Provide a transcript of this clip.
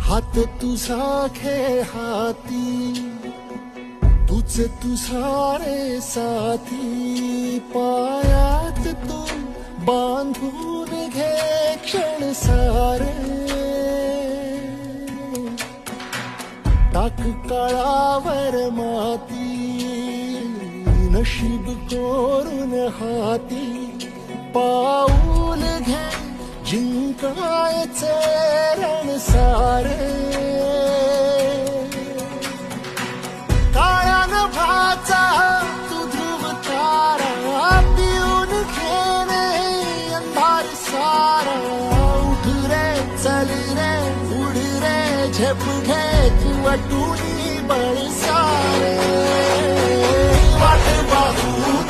हात तुझा खेळ हाती, तुझ तुझारे साथी, पायात तू बांधून घे क्षण सारे, टाक काळावर माती, नशीब कोरून हाती, पाऊल घे जिंकायचे रण सारे, काळ्या नभाचा तू ध्रुव तारा, पिऊन घेणे अंधार सारा, उठ रे चल रे उड रे झेप घे तू वाटून बळ सारे, वाट पाहू